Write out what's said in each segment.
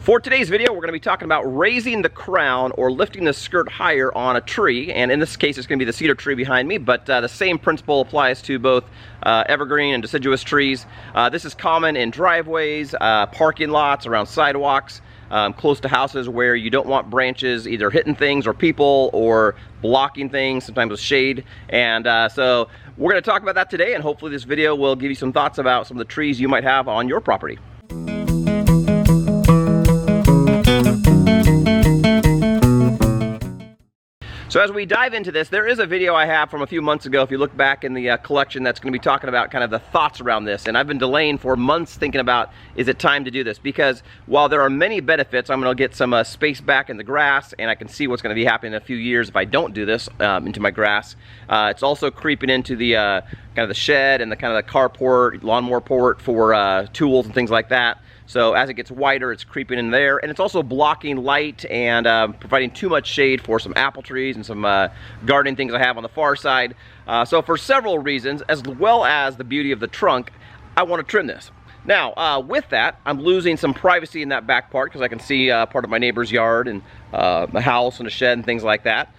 For today's video, we're going to be talking about raising the crown or lifting the skirt higher on a tree, and in this case it's going to be the cedar tree behind me, but the same principle applies to both evergreen and deciduous trees. This is common in driveways, parking lots, around sidewalks, close to houses where you don't want branches either hitting things or people or blocking things, sometimes with shade. And so we're going to talk about that today, and hopefully this video will give you some thoughts about some of the trees you might have on your property. So as we dive into this, there is a video I have from a few months ago, if you look back in the collection, that's going to be talking about kind of the thoughts around this. And I've been delaying for months thinking about, is it time to do this? Because while there are many benefits, I'm going to get some space back in the grass, and I can see what's going to be happening in a few years if I don't do this into my grass. It's also creeping into the kind of the shed and the kind of the carport, lawnmower port for tools and things like that. So as it gets wider, it's creeping in there, and it's also blocking light and providing too much shade for some apple trees and some gardening things I have on the far side. So for several reasons, as well as the beauty of the trunk, I want to trim this. Now, with that, I'm losing some privacy in that back part because I can see part of my neighbor's yard and the house and the shed and things like that.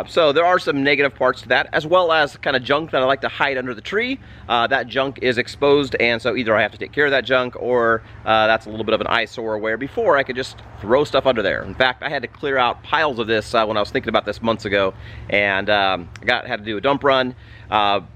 So there are some negative parts to that, as well as kind of junk that I like to hide under the tree. That junk is exposed, and so either I have to take care of that junk, or that's a little bit of an eyesore, where before I could just throw stuff under there. In fact, I had to clear out piles of this when I was thinking about this months ago, and I had to do a dump run.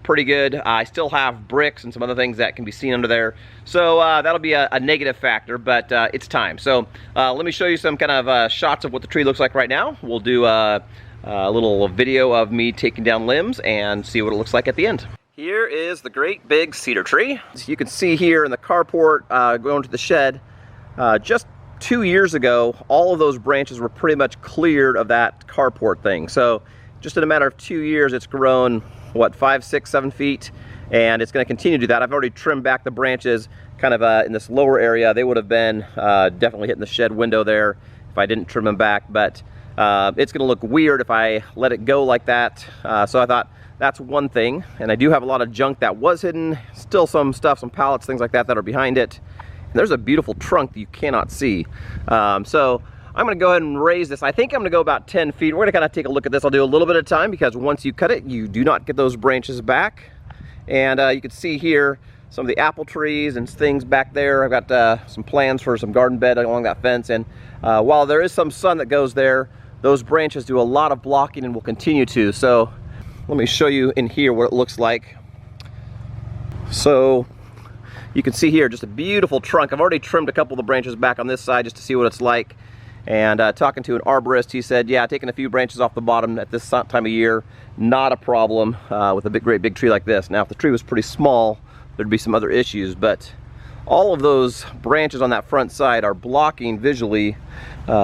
Pretty good. I still have bricks and some other things that can be seen under there, so that'll be a negative factor, but it's time. So let me show you some kind of shots of what the tree looks like right now. We'll do a little video of me taking down limbs and see what it looks like at the end. Here is the great big cedar tree. As you can see here in the carport going to the shed, just 2 years ago, all of those branches were pretty much cleared of that carport thing. So just in a matter of 2 years, it's grown, what, 5, 6, 7 feet, and it's going to continue to do that. I've already trimmed back the branches kind of in this lower area. They would have been definitely hitting the shed window there if I didn't trim them back, but it's going to look weird if I let it go like that. So I thought that's one thing, and I do have a lot of junk that was hidden, still some stuff, some pallets, things like that that are behind it. And there's a beautiful trunk that you cannot see. So I'm going to go ahead and raise this. I think I'm going to go about 10 feet. We're going to kind of take a look at this. I'll do a little bit of time, because once you cut it, you do not get those branches back. And you can see here some of the apple trees and things back there. I've got some plans for some garden bed along that fence, and while there is some sun that goes there, those branches do a lot of blocking and will continue to. So let me show you in here what it looks like. So you can see here just a beautiful trunk. I've already trimmed a couple of the branches back on this side just to see what it's like. And talking to an arborist, he said, yeah, taking a few branches off the bottom at this time of year, not a problem with a great big tree like this. Now, if the tree was pretty small, there'd be some other issues, but all of those branches on that front side are blocking visually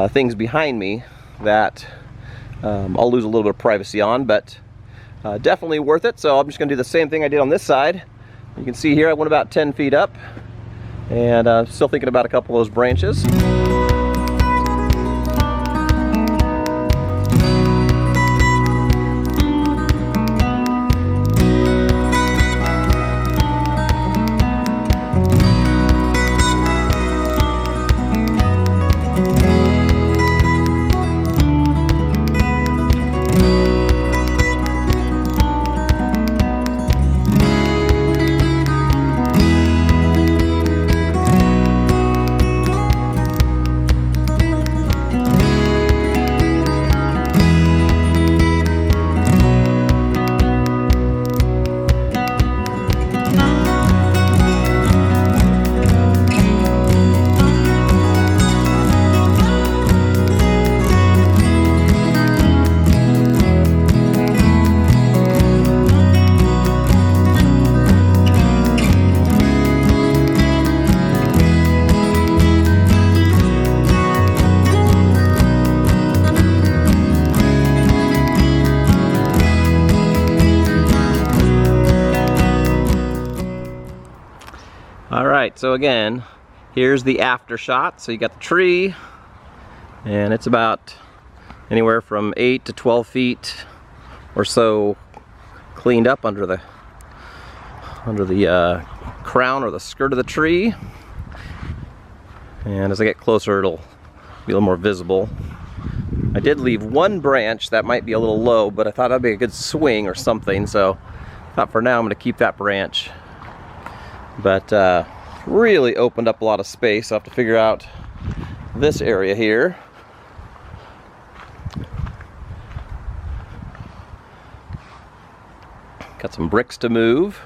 things behind me that I'll lose a little bit of privacy on, but definitely worth it. So I'm just going to do the same thing I did on this side. You can see here I went about 10 feet up, and still thinking about a couple of those branches. Alright, so again, here's the after shot. So you got the tree, and it's about anywhere from 8 to 12 feet or so cleaned up under the crown or the skirt of the tree. And as I get closer, it'll be a little more visible. I did leave one branch that might be a little low, but I thought that'd be a good swing or something, so I thought for now I'm gonna keep that branch. But really opened up a lot of space. I'll have to figure out this area here. Got some bricks to move,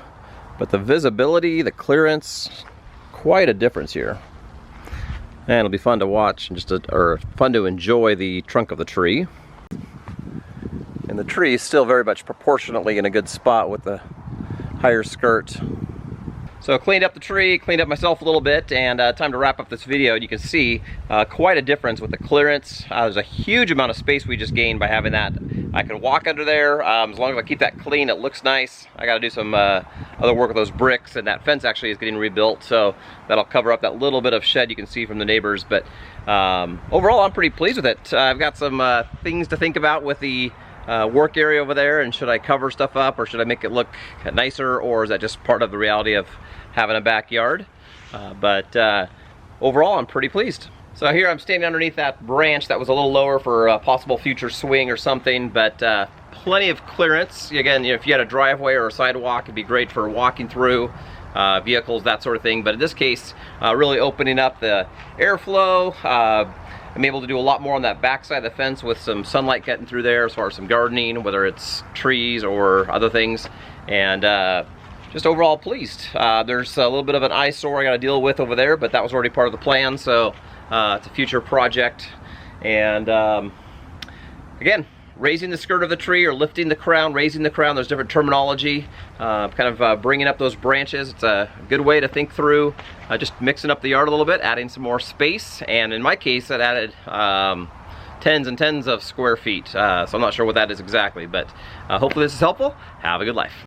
but the visibility, the clearance, quite a difference here. And it'll be fun to watch, or fun to enjoy the trunk of the tree. And the tree is still very much proportionately in a good spot with the higher skirt. So cleaned up the tree, cleaned up myself a little bit, and time to wrap up this video. You can see quite a difference with the clearance. There's a huge amount of space we just gained by having that. I can walk under there, as long as I keep that clean, it looks nice. I gotta do some other work with those bricks, and that fence actually is getting rebuilt, so that'll cover up that little bit of shed you can see from the neighbors. But overall, I'm pretty pleased with it. I've got some things to think about with the work area over there, and should I cover stuff up, or should I make it look nicer, or is that just part of the reality of having a backyard? But overall, I'm pretty pleased. So here I'm standing underneath that branch that was a little lower for a possible future swing or something, but plenty of clearance. Again, if you had a driveway or a sidewalk, it'd be great for walking through, vehicles, that sort of thing. But in this case, really opening up the airflow. I'm able to do a lot more on that back side of the fence with some sunlight getting through there as far as some gardening, whether it's trees or other things. And just overall pleased. There's a little bit of an eyesore I got to deal with over there, but that was already part of the plan, so it's a future project. And again, raising the skirt of the tree or lifting the crown, raising the crown, there's different terminology. Kind of bringing up those branches. It's a good way to think through just mixing up the yard a little bit, adding some more space. And in my case, that added tens and tens of square feet. So I'm not sure what that is exactly, but hopefully this is helpful. Have a good life.